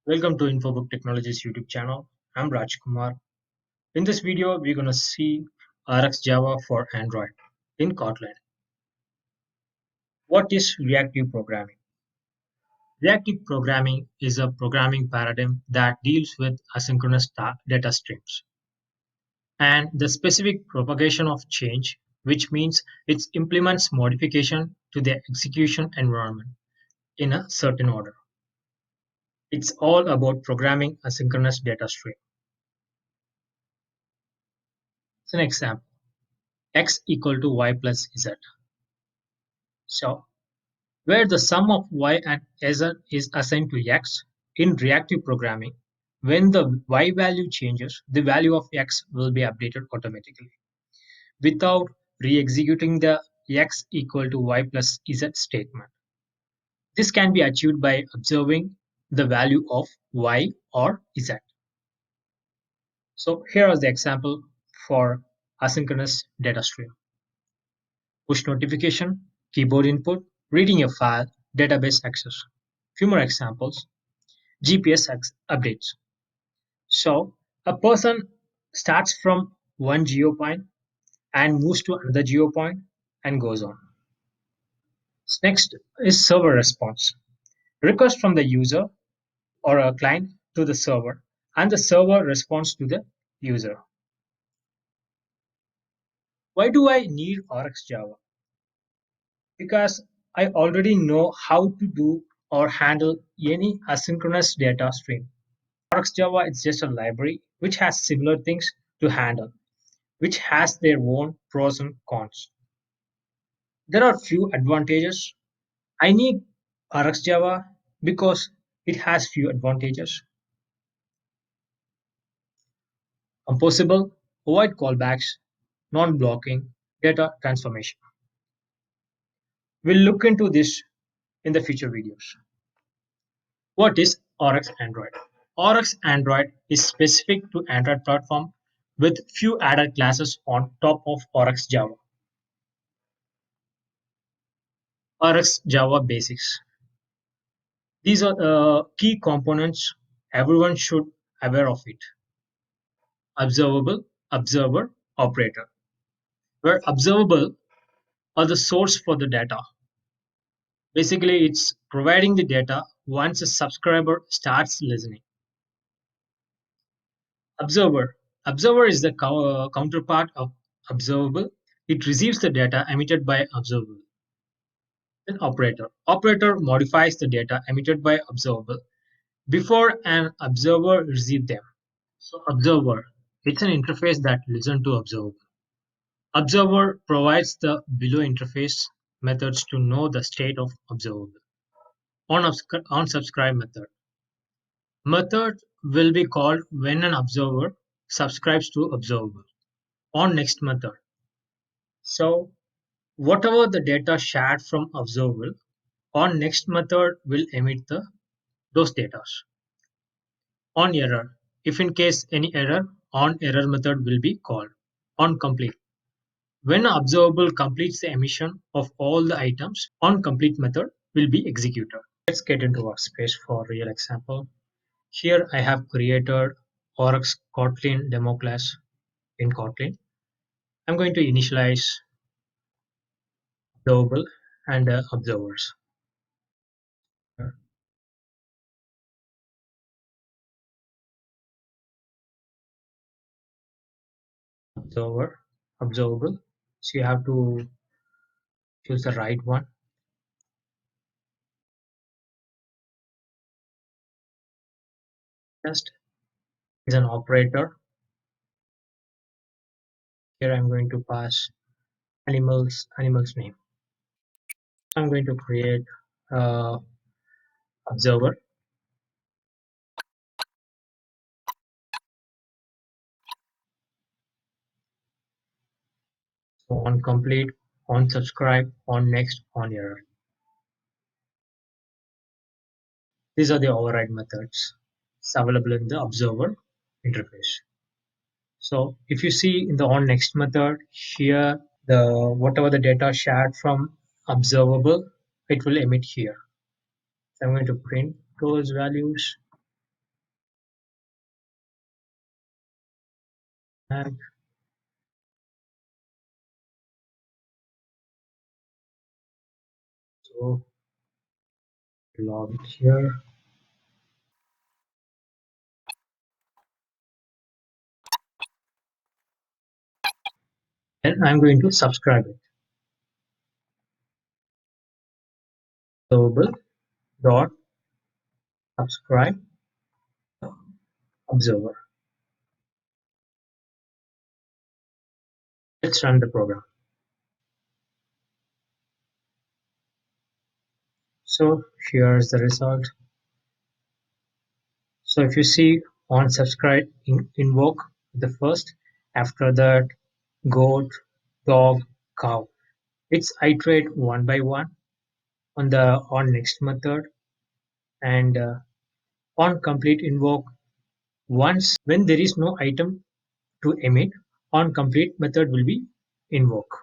Welcome to Infobook Technologies YouTube channel. I'm Raj Kumar. In this video, we're going to see RXJava for Android in Kotlin. What is reactive programming? Reactive programming is a programming paradigm that deals with asynchronous data streams and the specific propagation of change, which means it implements modification to the execution environment in a certain order. It's all about programming a synchronous data stream. As an example, x equal to y plus z. So, where the sum of y and z is assigned to x, in reactive programming, when the y value changes, the value of x will be updated automatically without re-executing the x equal to y plus z statement. This can be achieved by observing the value of y or z. So here is the example for asynchronous data stream. Push notification, keyboard input, reading a file, database access. Few more examples. GPS updates. So a person starts from one geo point and moves to another geo point and goes on. Next is server response. Request from the user or a client to the server, and the server responds to the user. Why do I need RxJava? Because I already know how to do or handle any asynchronous data stream. RxJava is just a library which has similar things to handle, which has their own pros and cons. There are few advantages. I need RxJava because it has few advantages. Composable, avoid callbacks, non-blocking, data transformation. We'll look into this in the future videos. What is RX Android? RX Android is specific to Android platform with few added classes on top of RX Java. RX Java basics. These are the key components everyone should aware of it. Observable, observer, operator. Where observable are the source for the data. Basically, it's providing the data once a subscriber starts listening. Observer. Observer is the counterpart of observable. It receives the data emitted by observable. Then operator. Operator modifies the data emitted by observable before an observer receives them. So observer, it's an interface that listens to observable. Observer provides the below interface methods to know the state of observable. On subscribe method. Method will be called when an observer subscribes to observable. On next method. So whatever the data shared from observable, on next method will emit those data. On error, if in case any error, on error method will be called. On complete, when observable completes the emission of all the items, on complete method will be executed. Let's get into workspace for real example. Here I have created RX Kotlin demo class in Kotlin. I'm going to initialize observable and observers. Observer, observable. So you have to choose the right one. Test is an operator. Here I'm going to pass animal's name. I'm going to create observer. So on complete, on subscribe, on next, on error. These are the override methods. It's available in the observer interface. So if you see in the on next method here, the whatever the data shared from observable, it will emit here. So I'm going to print those values. And so log it here. And I'm going to subscribe it. Observable dot subscribe observer. Let's run the program. So here's the result. So if you see on subscribe invoke the first, after that goat, dog, cow. It's iterate one by one on the on next method, and on complete invoke once when there is no item to emit, on complete method will be invoke.